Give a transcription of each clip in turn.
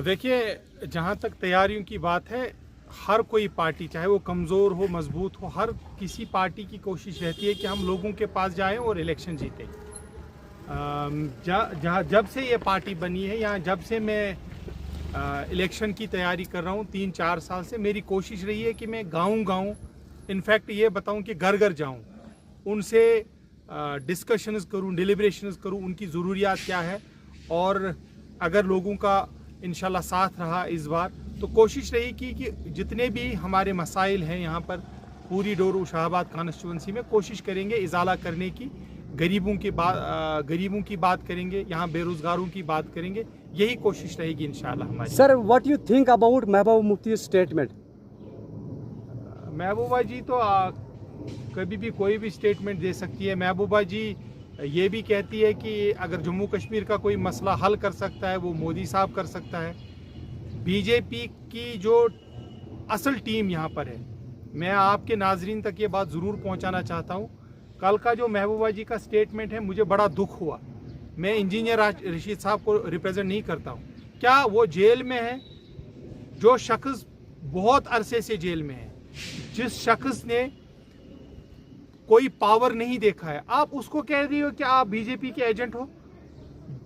देखिए, जहाँ तक तैयारियों की बात है, हर कोई पार्टी चाहे वो कमज़ोर हो मजबूत हो, हर किसी पार्टी की कोशिश रहती है कि हम लोगों के पास जाएं और इलेक्शन जीतें। जब से ये पार्टी बनी है, यहाँ जब से मैं इलेक्शन की तैयारी कर रहा हूँ 3-4 साल से, मेरी कोशिश रही है कि मैं गाँव इनफैक्ट ये बताऊँ कि घर घर जाऊँ, उनसे डिस्कशंस करूँ, डिलिब्रेशंस करूँ, उनकी ज़रूरियात क्या है, और अगर लोगों का इंशाल्लाह साथ रहा इस बार तो कोशिश रही कि जितने भी हमारे मसाइल हैं यहाँ पर पूरी डोरू शाहबाद कॉन्स्टिट्यूंसी में कोशिश करेंगे इजाला करने की। गरीबों की बात करेंगे, यहाँ बेरोजगारों की बात करेंगे, यही कोशिश रहेगी इंशाल्लाह हमारी। Sir, what you think about Mehbooba Mufti statement? Mehbooba ji तो कभी भी कोई भी स्टेटमेंट दे सकती है। महबूबा जी ये भी कहती है कि अगर जम्मू कश्मीर का कोई मसला हल कर सकता है वो मोदी साहब कर सकता है। बीजेपी की जो असल टीम यहाँ पर है, मैं आपके नाजरीन तक ये बात ज़रूर पहुँचाना चाहता हूँ। कल का जो महबूबा जी का स्टेटमेंट है, मुझे बड़ा दुख हुआ। मैं इंजीनियर रशीद साहब को रिप्रेजेंट नहीं करता हूँ। क्या वो जेल में है? जो शख्स बहुत अरसे से जेल में है, जिस शख्स ने कोई पावर नहीं देखा है, आप उसको कह रही हो कि आप बीजेपी के एजेंट हो?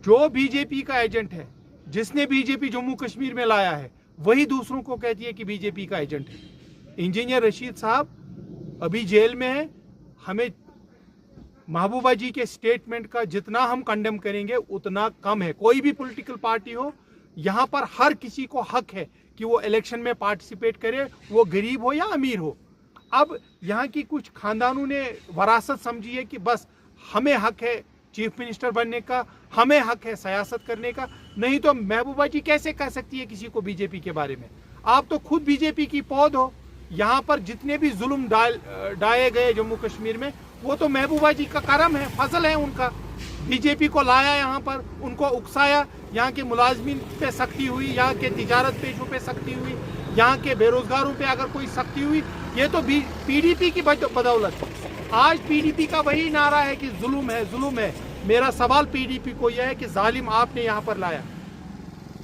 जो बीजेपी का एजेंट है, जिसने बीजेपी जम्मू कश्मीर में लाया है, वही दूसरों को कहती है कि बीजेपी का एजेंट है। इंजीनियर रशीद साहब अभी जेल में है। हमें महबूबा जी के स्टेटमेंट का जितना हम कंडेम करेंगे उतना कम है। कोई भी पॉलिटिकल पार्टी हो, यहाँ पर हर किसी को हक है कि वो इलेक्शन में पार्टिसिपेट करे, वो गरीब हो या अमीर हो। अब यहाँ की कुछ खानदानों ने वरासत समझी है कि बस हमें हक है चीफ मिनिस्टर बनने का, हमें हक है सियासत करने का। नहीं तो महबूबा जी कैसे कह सकती है किसी को बीजेपी के बारे में? आप तो खुद बीजेपी की पौध हो। यहाँ पर जितने भी जुल्म डाले गए जम्मू कश्मीर में, वो तो महबूबा जी का करम है, फजल है उनका। बीजेपी को लाया यहाँ पर, उनको उकसाया, यहाँ के मुलाजमीन पे सख्ती हुई, यहाँ के तिजारत पेशों पे सख्ती हुई, यहाँ के बेरोजगारों पे अगर कोई सख्ती हुई, ये तो पीडीपी की बदौलत है। आज पीडीपी का वही नारा है कि जुल्म है, जुल्म है। मेरा सवाल पीडीपी को यह है कि जालिम आपने यहाँ पर लाया।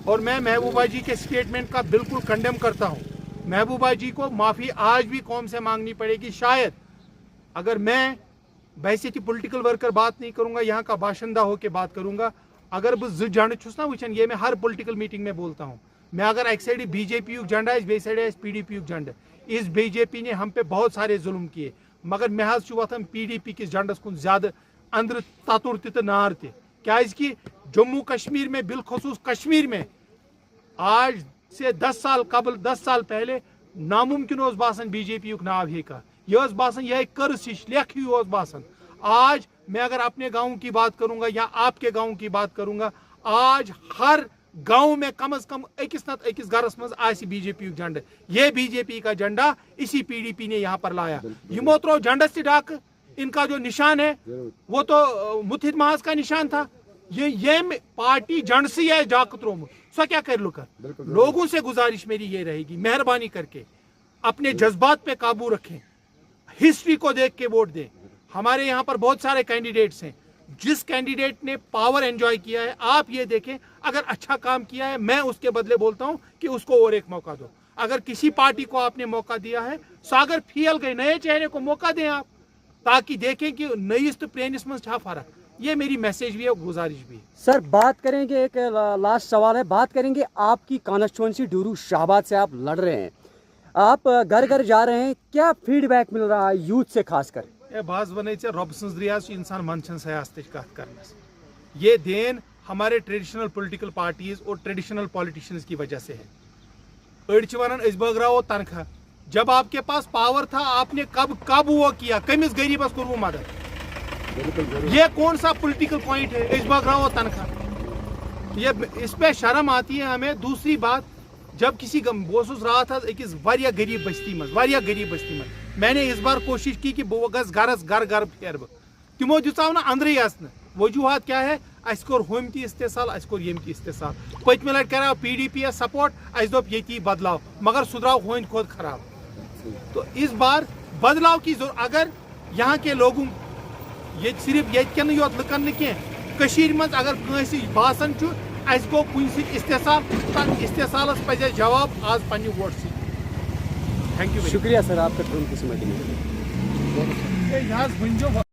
और मैं महबूबा जी के स्टेटमेंट का बिल्कुल कंडेम करता हूँ। महबूबा जी को माफ़ी आज भी कौम से मांगनी पड़ेगी। शायद अगर मैं बहसीती पॉलिटिकल वर्कर बात नहीं करूँगा, यहाँ का बाशिंदा होकर बात करूँगा, अगर बस जो झंड छुस ना वचन, ये मैं हर पॉलिटिकल मीटिंग में बोलता हूँ, मैं अगर एक साइड बीजेपी झंडा है, बे साइड पीडीपी झंड। इस बीजेपी ने हम पे बहुत सारे जुल्म किए, मगर मैं वथन पीडीपी किस झंडस कुन ज्यादा अंदर ततुर तो नार कि जम्मू कश्मीर में, बिलखसूस कश्मीर में आज से 10 साल पहले नामुमकिन होस बासन बीजेपी युक नाव हे का, यह बासन यह कर्स हिश लेख ही होस बासन। आज मैं अगर अपने गाँव की बात करूंगा या आपके गाँव की बात करूंगा, आज हर गांव में कम से कम अकिस नत अकिस घरस मज आसी बीजेपी झंडा। ये बीजेपी का झंडा इसी पीडीपी ने यहाँ पर लाया। यमो त्रो झंडस डाक, इनका जो निशान है वो तो मुथित महाज का निशान था। ये पार्टी झंड से है डाक त्रोम, सो क्या कर लुकर। लोगों से गुजारिश मेरी ये रहेगी, मेहरबानी करके अपने जज्बात पे काबू रखें, हिस्ट्री को देख के वोट दें। हमारे यहाँ पर बहुत सारे कैंडिडेट्स हैं, जिस कैंडिडेट ने पावर एंजॉय किया है, आप ये देखें, अगर अच्छा काम किया है, मैं उसके बदले बोलता हूं कि उसको और एक मौका दो। अगर किसी पार्टी को आपने मौका दिया है, सागर फील गए, नए चेहरे को मौका दें आप, ताकि देखें कि नईस तो प्रेनिस में क्या फर्क। ये मेरी मैसेज भी है, गुजारिश भी है। सर, बात करेंगे, एक लास्ट सवाल है, बात करेंगे आपकी कॉन्स्टिट्यूंसी डूरू शाहबाद से आप लड़ रहे हैं, आप घर घर जा रहे हैं, क्या फीडबैक मिल रहा है यूथ से खासकर? बाज वन रब सज रियाज इंसान मन सियासत कत कर। ये देन हमारे ट्रेडिशनल पॉलिटिकल पार्टीज और ट्रेडिशनल पॉलिटिशियंस की वजह से है। अड़ वन बगराओ तनख्वाह, जब आपके पास पावर था आपने कब वो किया, कमिस गरीबस को मदद? ये कौन सा पॉलिटिकल पॉइंट है? बगराओ तनख्वाह, ये इस पे शर्म आती है हमें। दूसरी बात, जब किसी बोसूस रहा था अकिस वारिया गरीब बस्ती में, मैंने इस बार कोशिश की कि बह गस घर फेर बह, तिमो दिचाव ना अंदर अचन। वजूहत क्या है? अस कोर हम ती इस्तेसाल, अस कोर यम ती इस्तेसाल। पतमे लट कराव पीडीपी सपोर्ट, अस दोप ये बदलाव, मगर सह द्राव हंद खोद खराब। तो इस बार बदलाव की जरूरत। अगर यहाँ के लोगों, ये सिर्फ ये योत लुकन कशीर मज अगर कंसी बासन اس گو کن سی استحصال تک استحصالس پزِ جواب آز پنہ ووٹ سی تھینک یو شکریہ سر آپ کا قیمتی سمے کے لیے ویری مچ